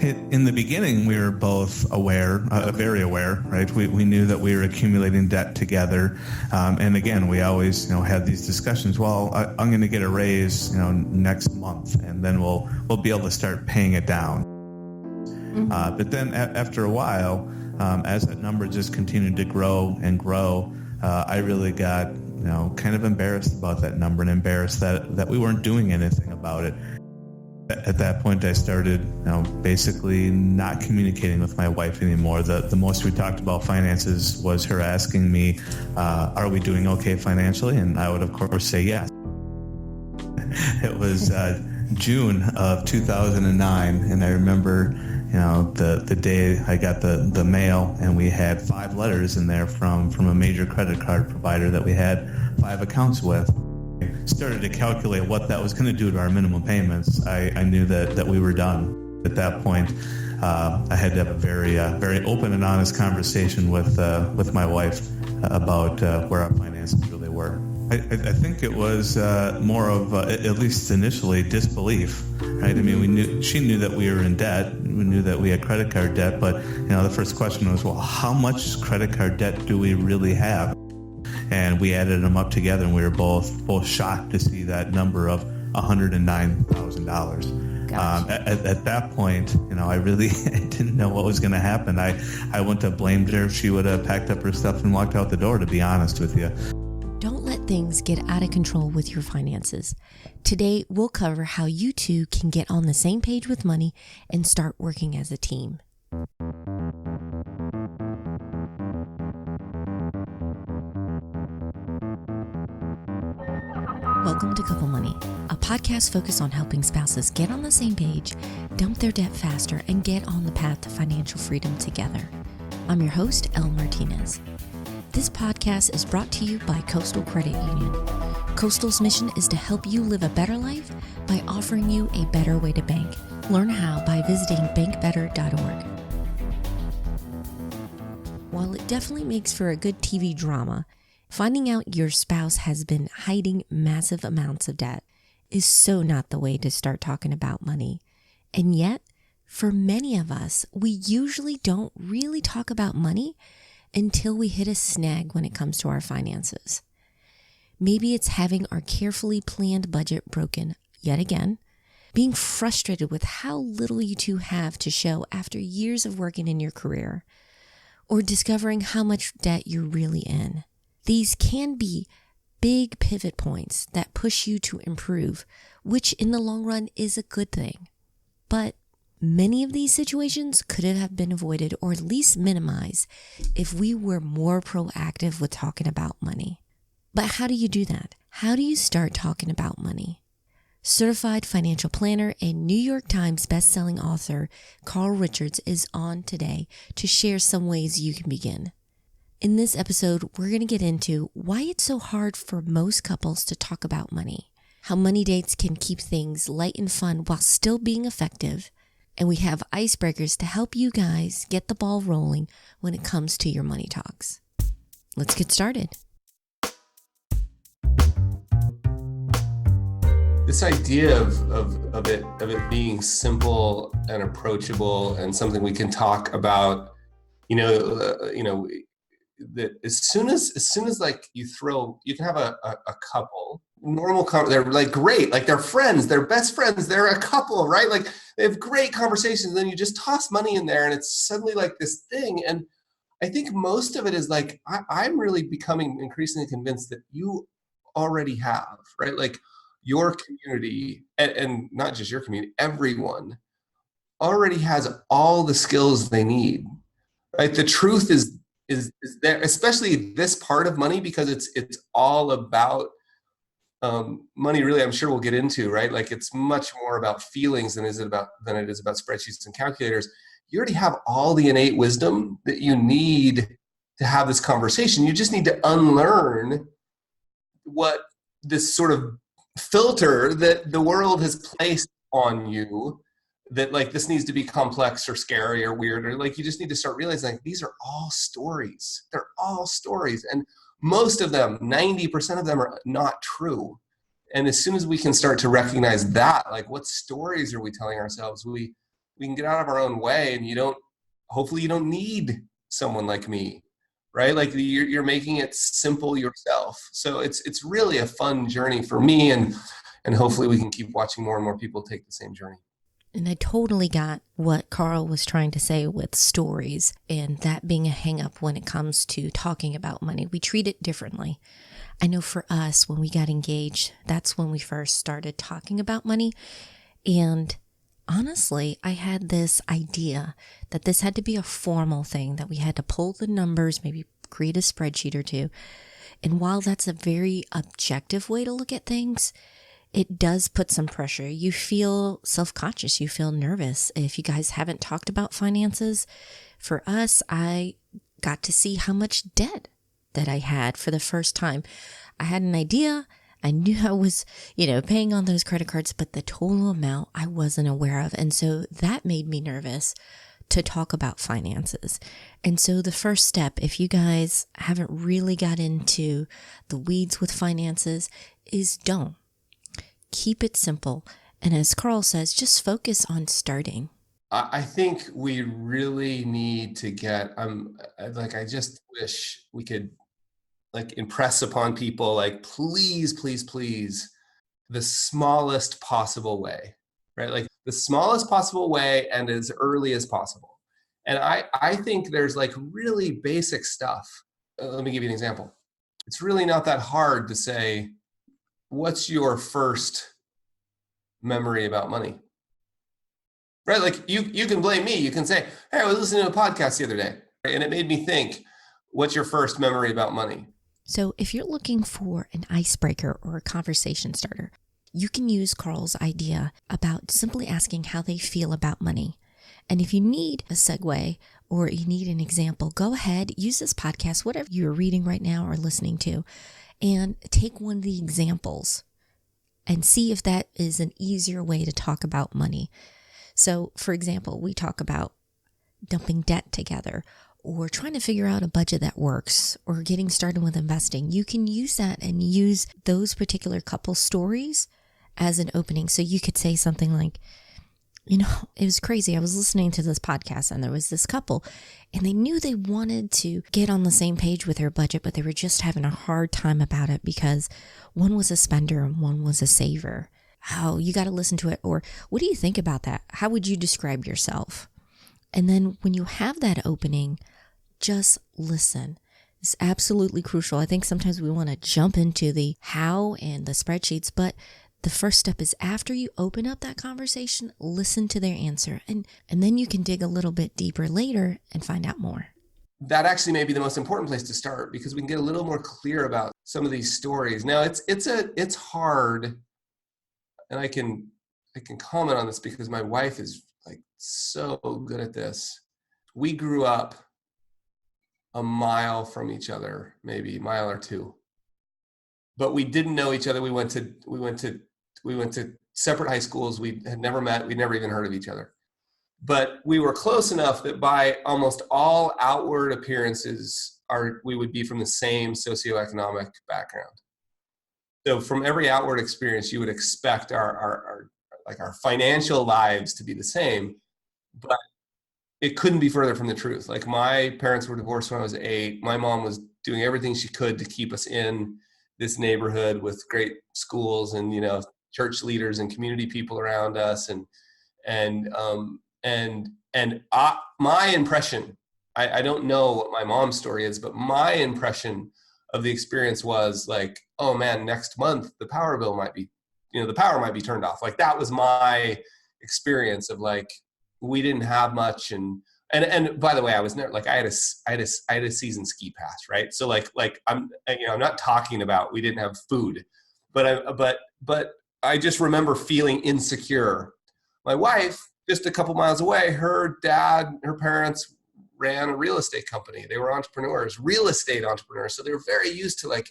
In the beginning, we were both aware, very aware, right? We knew that we were accumulating debt together. And again, we always, had these discussions. Well, I'm going to get a raise, next month, and then we'll be able to start paying it down. But then after a while, as that number just continued to grow and grow, I really got, kind of embarrassed about that number and embarrassed that we weren't doing anything about it. At that point, I started, basically not communicating with my wife anymore. The most we talked about finances was her asking me, are we doing okay financially? And I would, of course, say yes. It was June of 2009, and I remember, the day I got the mail, and we had 5 letters in there from a major credit card provider that we had 5 accounts with. Started to calculate what that was going to do to our minimum payments. I knew that we were done. At that point, I had to have a very open and honest conversation with my wife about where our finances really were. I think it was more of, at least initially, disbelief. Right? I mean, she knew that we were in debt. We knew that we had credit card debt. But the first question was, well, how much credit card debt do we really have? And we added them up together, and we were both shocked to see that number of $109,000. At that point, I really didn't know what was going to happen. I wouldn't have blamed her if she would have packed up her stuff and walked out the door, to be honest with you. Don't let things get out of control with your finances. Today, we'll cover how you two can get on the same page with money and start working as a team. Welcome to Couple Money, a podcast focused on helping spouses get on the same page, dump their debt faster, and get on the path to financial freedom together. I'm your host, Elle Martinez. This podcast is brought to you by Coastal Credit Union. Coastal's mission is to help you live a better life by offering you a better way to bank. Learn how by visiting bankbetter.org. While it definitely makes for a good TV drama, finding out your spouse has been hiding massive amounts of debt is so not the way to start talking about money. And yet, for many of us, we usually don't really talk about money until we hit a snag when it comes to our finances. Maybe it's having our carefully planned budget broken yet again, being frustrated with how little you two have to show after years of working in your career, or discovering how much debt you're really in. These can be big pivot points that push you to improve, which in the long run is a good thing. But many of these situations could have been avoided or at least minimized if we were more proactive with talking about money. But how do you do that? How do you start talking about money? Certified financial planner and New York Times bestselling author Carl Richards is on today to share some ways you can begin. In this episode, we're going to get into why it's so hard for most couples to talk about money, how money dates can keep things light and fun while still being effective, and we have icebreakers to help you guys get the ball rolling when it comes to your money talks. Let's get started. This idea of it being simple and approachable and something we can talk about, that as soon as like you can have a couple normal they're like great, like they're friends, they're best friends, they're a couple, right? Like they have great conversations, then you just toss money in there and it's suddenly like this thing. And I think most of it is like I'm really becoming increasingly convinced that you already have, right? Like your community, and not just your community, everyone already has all the skills they need, right? The truth is there, especially this part of money, because it's all about money. Really, I'm sure we'll get into, right? Like it's much more about feelings than it is about spreadsheets and calculators. You already have all the innate wisdom that you need to have this conversation. You just need to unlearn what this sort of filter that the world has placed on you, that like this needs to be complex or scary or weird, or like you just need to start realizing like these are all stories. They're all stories, and most of them, 90% of them, are not true. And as soon as we can start to recognize that, like what stories are we telling ourselves, we we can get out of our own way, and hopefully you don't need someone like me, right? Like you're making it simple yourself. So it's really a fun journey for me, and hopefully we can keep watching more and more people take the same journey. And I totally got what Carl was trying to say with stories and that being a hang up when it comes to talking about money. We treat it differently. I know for us, when we got engaged, that's when we first started talking about money. And honestly, I had this idea that this had to be a formal thing, that we had to pull the numbers, maybe create a spreadsheet or two. And while that's a very objective way to look at things, it does put some pressure. You feel self-conscious. You feel nervous. If you guys haven't talked about finances, for us, I got to see how much debt that I had for the first time. I had an idea. I knew I was, paying on those credit cards, but the total amount I wasn't aware of. And so that made me nervous to talk about finances. And so the first step, if you guys haven't really got into the weeds with finances, is don't. Keep it simple. And as Carl says, just focus on starting. I think we really need to get, I just wish we could impress upon people, please, please, please, the smallest possible way, right? Like the smallest possible way and as early as possible. And I think there's really basic stuff. Let me give you an example. It's really not that hard to say, what's your first memory about money? Right? Like you can blame me. You can say, hey, I was listening to a podcast the other day, right? And it made me think, what's your first memory about money? So if you're looking for an icebreaker or a conversation starter, you can use Carl's idea about simply asking how they feel about money. And if you need a segue or you need an example, go ahead, use this podcast, whatever you're reading right now or listening to, and take one of the examples and see if that is an easier way to talk about money. So, for example, we talk about dumping debt together or trying to figure out a budget that works or getting started with investing. You can use that and use those particular couple stories as an opening. So you could say something like, it was crazy. I was listening to this podcast and there was this couple and they knew they wanted to get on the same page with their budget, but they were just having a hard time about it because one was a spender and one was a saver. Oh, you got to listen to it. Or what do you think about that? How would you describe yourself? And then when you have that opening, just listen. It's absolutely crucial. I think sometimes we want to jump into the how and the spreadsheets, but the first step is after you open up that conversation, listen to their answer. And then you can dig a little bit deeper later and find out more. That actually may be the most important place to start because we can get a little more clear about some of these stories. Now it's hard, and I can comment on this because my wife is so good at this. We grew up a mile from each other, maybe a mile or two, but we didn't know each other. We went to separate high schools. We had never met. We'd never even heard of each other, but we were close enough that by almost all outward appearances, we would be from the same socioeconomic background. So from every outward experience, you would expect our financial lives to be the same, but it couldn't be further from the truth. Like my parents were divorced when I was 8. My mom was doing everything she could to keep us in this neighborhood with great schools and, church leaders and community people around us. My impression, I don't know what my mom's story is, but my impression of the experience was like, oh man, next month the power bill might be, the power might be turned off. Like that was my experience of we didn't have much. And by the way, I was never I had a season ski pass, right? So I'm not talking about we didn't have food, but I just remember feeling insecure. My wife, just a couple miles away, her parents ran a real estate company. They were entrepreneurs, real estate entrepreneurs. So they were very used to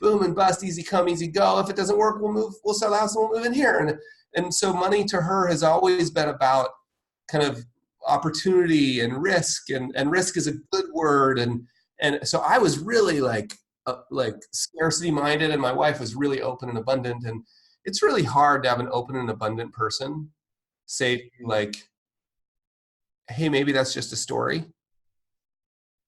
boom and bust, easy come, easy go. If it doesn't work, we'll sell the house and we'll move in here. And so money to her has always been about kind of opportunity and risk, and risk is a good word. And so I was really scarcity minded, and my wife was really open and abundant. And it's really hard to have an open and abundant person say hey, maybe that's just a story,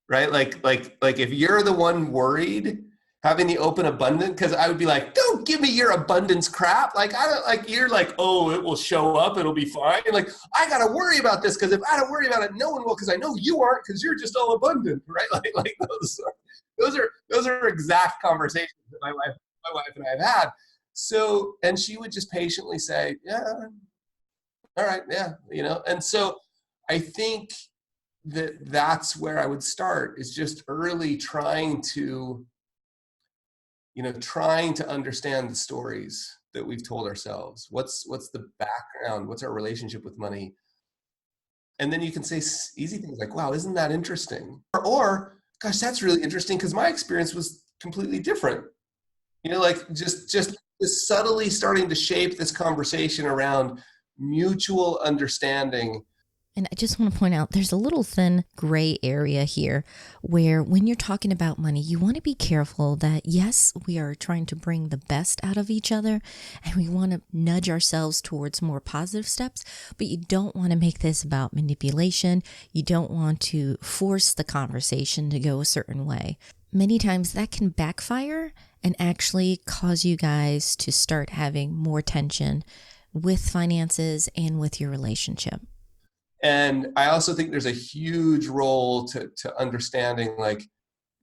right? Like if you're the one worried, having the open abundant, because I would be like, don't give me your abundance crap. Like, I don't like, you're like, oh, it will show up, it'll be fine. Like, I got to worry about this because if I don't worry about it, no one will, because I know you aren't, because you're just all abundant, right? Like those are exact conversations that my wife and I have had. So, and she would just patiently say, yeah, all right, yeah, and so I think that's where I would start, is just early trying to understand the stories that we've told ourselves. What's the background? What's our relationship with money? And then you can say easy things like, wow, isn't that interesting? Or gosh, that's really interesting because my experience was completely different. Like just subtly starting to shape this conversation around mutual understanding. And I just want to point out there's a little thin gray area here where when you're talking about money, you want to be careful that, yes, we are trying to bring the best out of each other and we want to nudge ourselves towards more positive steps, but you don't want to make this about manipulation. You don't want to force the conversation to go a certain way. Many times that can backfire and actually cause you guys to start having more tension with finances and with your relationship. And I also think there's a huge role to understanding like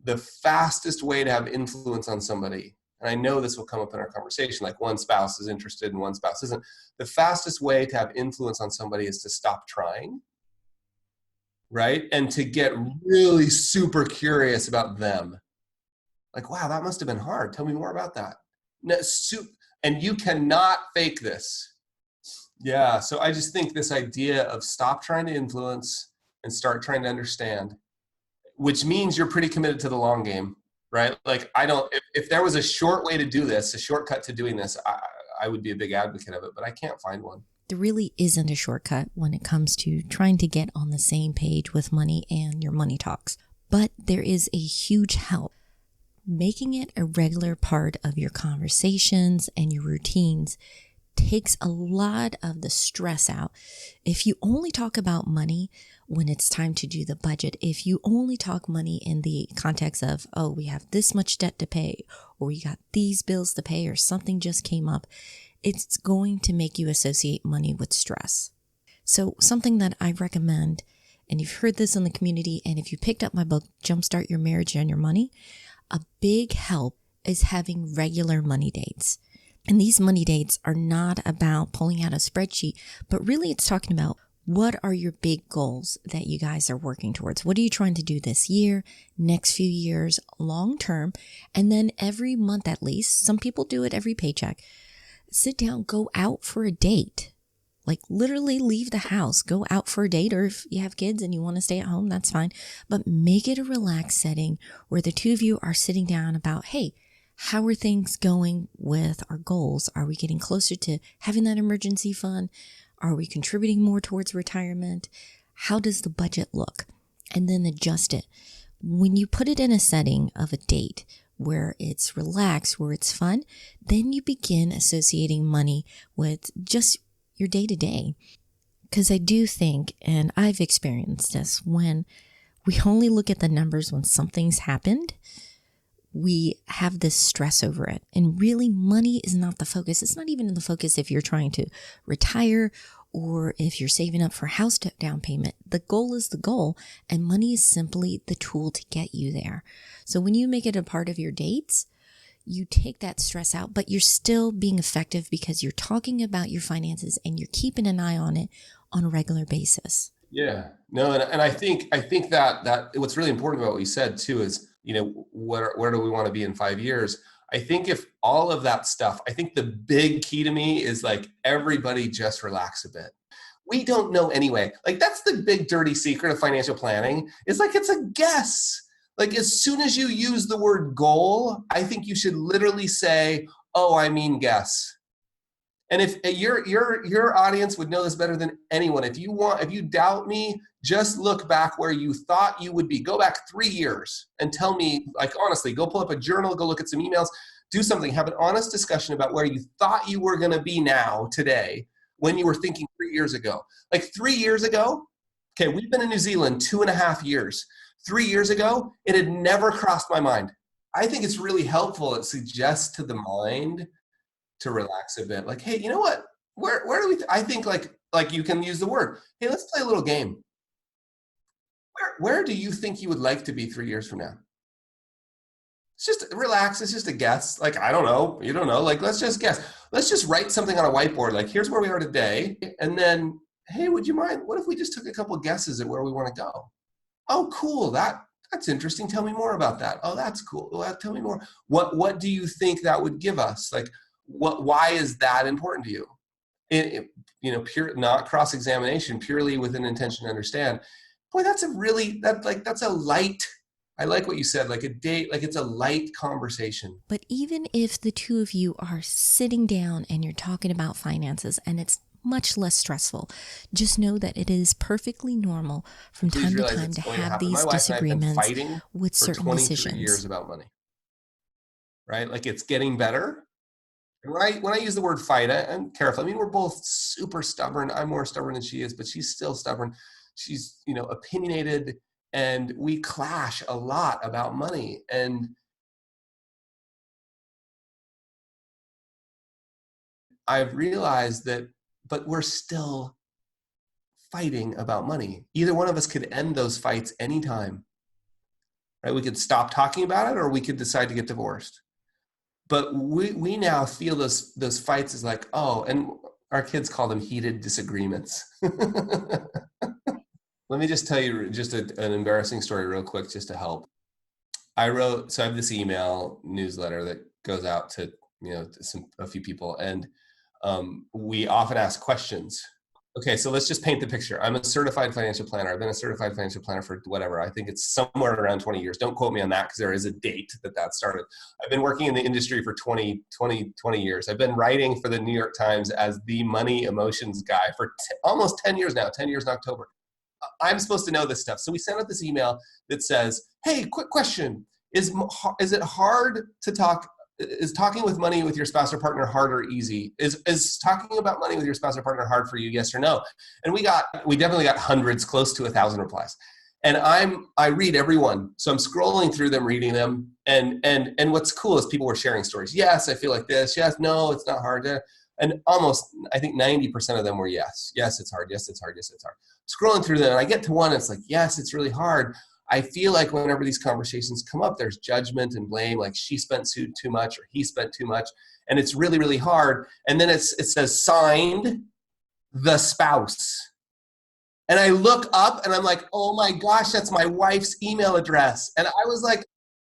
the fastest way to have influence on somebody. And I know this will come up in our conversation, like one spouse is interested and one spouse isn't. The fastest way to have influence on somebody is to stop trying, right? And to get really super curious about them. Like, wow, that must have been hard. Tell me more about that. And you cannot fake this. Yeah, so I just think this idea of stop trying to influence and start trying to understand, which means you're pretty committed to the long game, right? Like if there was a short way to do this, a shortcut to doing this, I would be a big advocate of it, but I can't find one. There really isn't a shortcut when it comes to trying to get on the same page with money and your money talks, but there is a huge help. Making it a regular part of your conversations and your routines takes a lot of the stress out. If you only talk about money when it's time to do the budget, if you only talk money in the context of, oh, we have this much debt to pay, or we got these bills to pay, or something just came up, it's going to make you associate money with stress. So something that I recommend, and you've heard this in the community, and if you picked up my book, Jumpstart Your Marriage and Your Money, a big help is having regular money dates. And these money dates are not about pulling out a spreadsheet, but really it's talking about what are your big goals that you guys are working towards? What are you trying to do this year, next few years, long term? And then every month at least, some people do it every paycheck, sit down, go out for a date. Like literally leave the house, go out for a date, or if you have kids and you want to stay at home, that's fine. But make it a relaxed setting where the two of you are sitting down about, hey, how are things going with our goals? Are we getting closer to having that emergency fund? Are we contributing more towards retirement? How does the budget look? And then adjust it. When you put it in a setting of a date where it's relaxed, where it's fun, then you begin associating money with just your day-to-day. Because I do think, and I've experienced this, when we only look at the numbers when something's happened, we have this stress over it. And really, money is not the focus. It's not even in the focus if you're trying to retire or if you're saving up for house down payment. The goal is the goal, and money is simply the tool to get you there. So when you make it a part of your dates, you take that stress out, but you're still being effective because you're talking about your finances and you're keeping an eye on it on a regular basis. Yeah, no, and I think that what's really important about what you said too is, where do we want to be in 5 years? I think if all of that stuff, I think the big key to me is like everybody just relax a bit. We don't know anyway. Like that's the big dirty secret of financial planning. It's like it's a guess. Like as soon as you use the word goal, I think you should literally say, "Oh, I mean guess." And if your audience would know this better than anyone, if you doubt me, just look back where you thought you would be. Go back 3 years and tell me, like honestly, go pull up a journal, go look at some emails, do something, have an honest discussion about where you thought you were going to be now today when you were thinking 3 years ago. Like 3 years ago, Okay, we've been in New Zealand 2.5 years. 3 years ago, it had never crossed my mind. I think it's really helpful. It suggests to the mind to relax a bit. Like, hey, you know what? Where do we? I think like you can use the word. Hey, let's play a little game. Where do you think you would like to be 3 years from now? It's just relax. It's just a guess. Like, I don't know. You don't know. Like, let's just guess. Let's just write something on a whiteboard. Like, here's where we are today. And then, hey, would you mind? What if we just took a couple guesses at where we want to go? Oh, cool. That's interesting. Tell me more about that. Oh, that's cool. Well, tell me more. What do you think that would give us? Like, why is that important to you? Pure, not cross-examination, purely with an intention to understand. Boy, that's a light. I like what you said, like a date, like it's a light conversation. But even if the two of you are sitting down and you're talking about finances and it's much less stressful, just know that it is perfectly normal from time to time to have these disagreements with certain decisions. Years about money, right? Like it's getting better. Right? When I use the word fight, I'm careful. I mean, we're both super stubborn. I'm more stubborn than she is, but she's still stubborn. She's, opinionated, and we clash a lot about money. And I've realized that, but we're still fighting about money. Either one of us could end those fights anytime, right? We could stop talking about it, or we could decide to get divorced. But we now feel those fights as like, oh, and our kids call them heated disagreements. Let me just tell you just an embarrassing story real quick, just to help. I have this email newsletter that goes out to, a few people, and we often ask questions. Okay, so let's just paint the picture. I'm a certified financial planner. I've been a certified financial planner for whatever. I think it's somewhere around 20 years. Don't quote me on that because there is a date that started. I've been working in the industry for 20 years. I've been writing for the New York Times as the money emotions guy for almost 10 years now, 10 years in October. I'm supposed to know this stuff. So we sent out this email that says, hey, quick question. Is it hard to talk? Is talking with money with your spouse or partner hard or easy? Is talking about money with your spouse or partner hard for you? Yes or no? And we definitely got hundreds, close to 1,000 replies. And I read every one. So I'm scrolling through them, reading them. And what's cool is people were sharing stories. Yes, I feel like this. Yes, no, it's not hard. And almost, I think 90% of them were yes. Yes, it's hard. Yes, it's hard. Yes, it's hard. Scrolling through them, and I get to one, and it's like, yes, it's really hard. I feel like whenever these conversations come up, there's judgment and blame, like she spent too much or he spent too much. And it's really, really hard. And then it says signed the spouse. And I look up and I'm like, oh my gosh, that's my wife's email address. And I was like,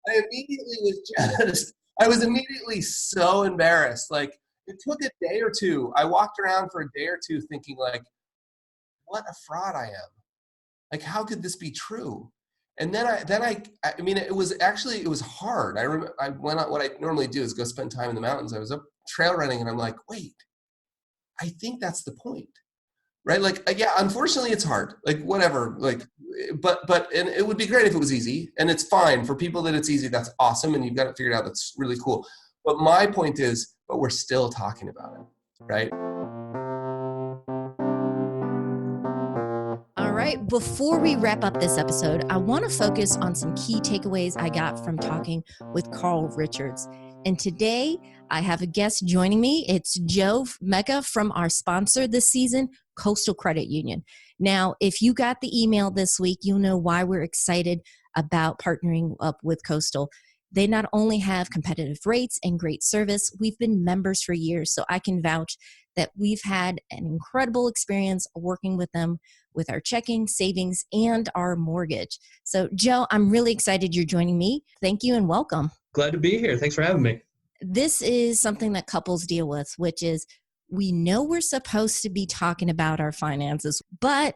I was immediately so embarrassed. Like it took a day or two. I walked around for a day or two thinking like, what a fraud I am. Like, how could this be true? And then I mean, it was hard. I went out. What I normally do is go spend time in the mountains. I was up trail running, and I'm like, wait, I think that's the point, right? Like, yeah, unfortunately, it's hard. Like, whatever. Like, but and it would be great if it was easy, and it's fine for people that it's easy. That's awesome, and you've got it figured out. That's really cool. But my point is, but we're still talking about it, right? All right, before we wrap up this episode, I want to focus on some key takeaways I got from talking with Carl Richards. And today I have a guest joining me. It's Joe Mecca from our sponsor this season, Coastal Credit Union. Now, if you got the email this week, you'll know why we're excited about partnering up with Coastal. They not only have competitive rates and great service, we've been members for years, so I can vouch that we've had an incredible experience working with them with our checking, savings, and our mortgage. So, Joe, I'm really excited you're joining me. Thank you and welcome. Glad to be here. Thanks for having me. This is something that couples deal with, which is we know we're supposed to be talking about our finances, but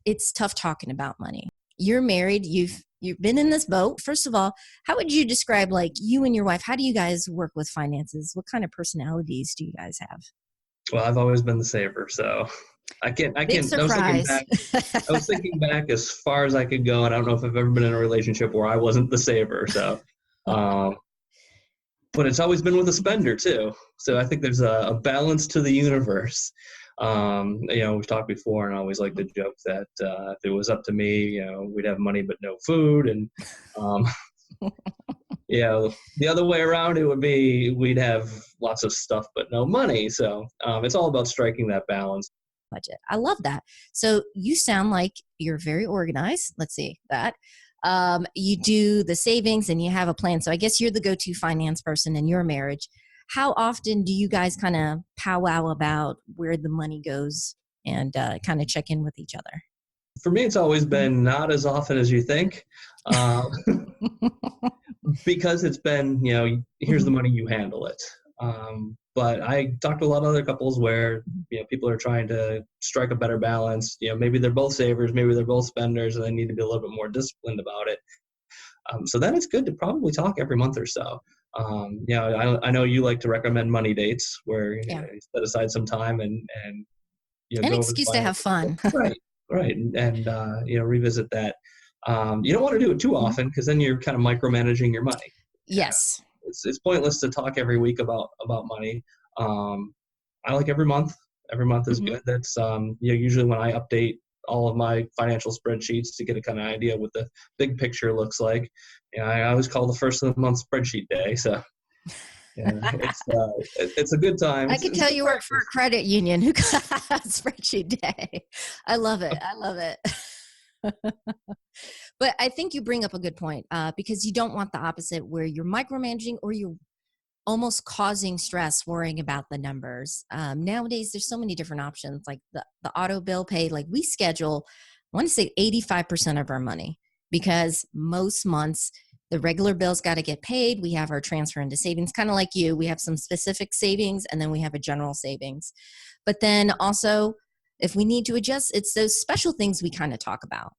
it's tough talking about money. You're married. You've been in this boat. First of all, how would you describe like you and your wife? How do you guys work with finances? What kind of personalities do you guys have? Well, I've always been the saver, so I can't. Surprise. I was thinking back as far as I could go, and I don't know if I've ever been in a relationship where I wasn't the saver. So, but it's always been with a spender too. So I think there's a balance to the universe. We've talked before, and I always like to joke that if it was up to me, we'd have money but no food, and the other way around, it would be we'd have lots of stuff but no money. So it's all about striking that balance. Budget. I love that. So you sound like you're very organized. Let's see that. You do the savings and you have a plan. So I guess you're the go-to finance person in your marriage. How often do you guys kind of powwow about where the money goes and kind of check in with each other? For me, it's always been not as often as you think. Because it's been, here's the money, you handle it. But I talked to a lot of other couples where, people are trying to strike a better balance. Maybe they're both savers, maybe they're both spenders, and they need to be a little bit more disciplined about it. So then it's good to probably talk every month or so. I know you like to recommend money dates where you set aside some time and an excuse to have fun. Right. And revisit that. You don't want to do it too often because then you're kind of micromanaging your money. Yes. It's pointless to talk every week about money. I like every month. Every month is good. That's usually when I update all of my financial spreadsheets to get a kind of idea what the big picture looks like. I always call the first of the month spreadsheet day. So it's a good time. I can tell you work for a credit union who got spreadsheet day. I love it. But I think you bring up a good point because you don't want the opposite where you're micromanaging or you're almost causing stress worrying about the numbers. Nowadays, there's so many different options like the auto bill pay. Like we schedule, I want to say 85% of our money because most months the regular bills got to get paid. We have our transfer into savings, kind of like you. We have some specific savings and then we have a general savings. But then also if we need to adjust, it's those special things we kind of talk about.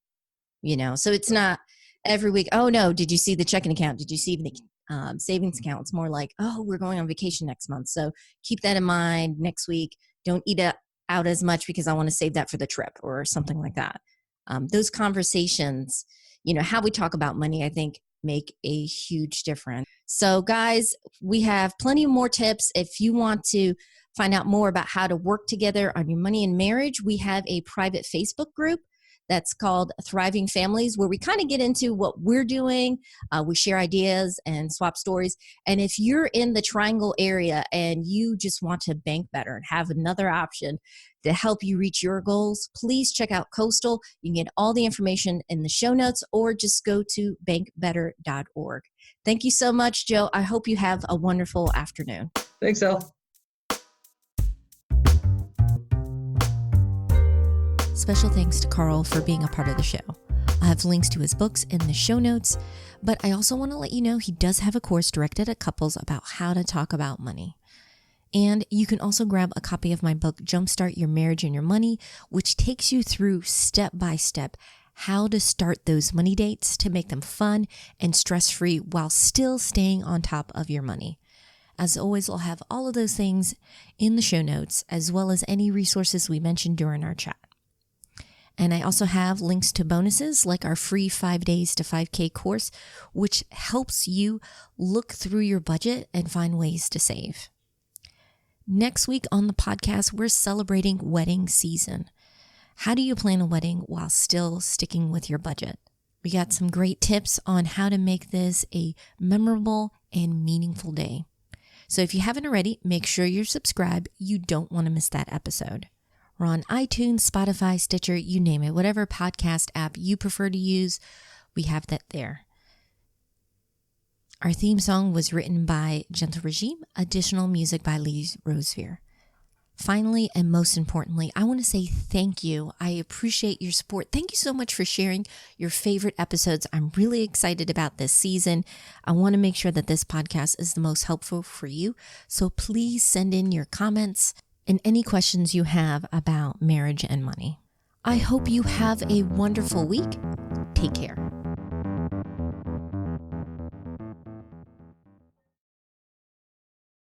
So it's not every week, oh no, did you see the checking account? Did you see the savings account? It's more like, oh, we're going on vacation next month. So keep that in mind next week. Don't eat out as much because I want to save that for the trip or something like that. Those conversations, how we talk about money, I think make a huge difference. So guys, we have plenty more tips. If you want to find out more about how to work together on your money and marriage, we have a private Facebook group that's called Thriving Families, where we kind of get into what we're doing. We share ideas and swap stories. And if you're in the Triangle area and you just want to bank better and have another option to help you reach your goals, please check out Coastal. You can get all the information in the show notes or just go to bankbetter.org. Thank you so much, Joe. I hope you have a wonderful afternoon. Thanks, Elle. Special thanks to Carl for being a part of the show. I have links to his books in the show notes, but I also want to let you know he does have a course directed at couples about how to talk about money. And you can also grab a copy of my book, Jumpstart Your Marriage and Your Money, which takes you through step by step how to start those money dates to make them fun and stress-free while still staying on top of your money. As always, I'll have all of those things in the show notes, as well as any resources we mentioned during our chat. And I also have links to bonuses like our free 5 days to 5K course, which helps you look through your budget and find ways to save. Next week on the podcast, we're celebrating wedding season. How do you plan a wedding while still sticking with your budget? We got some great tips on how to make this a memorable and meaningful day. So if you haven't already, make sure you're subscribed. You don't want to miss that episode. We're on iTunes, Spotify, Stitcher, you name it. Whatever podcast app you prefer to use, we have that there. Our theme song was written by Gentle Regime, additional music by Lee Rosevere. Finally, and most importantly, I want to say thank you. I appreciate your support. Thank you so much for sharing your favorite episodes. I'm really excited about this season. I want to make sure that this podcast is the most helpful for you. So please send in your comments and any questions you have about marriage and money. I hope you have a wonderful week. Take care.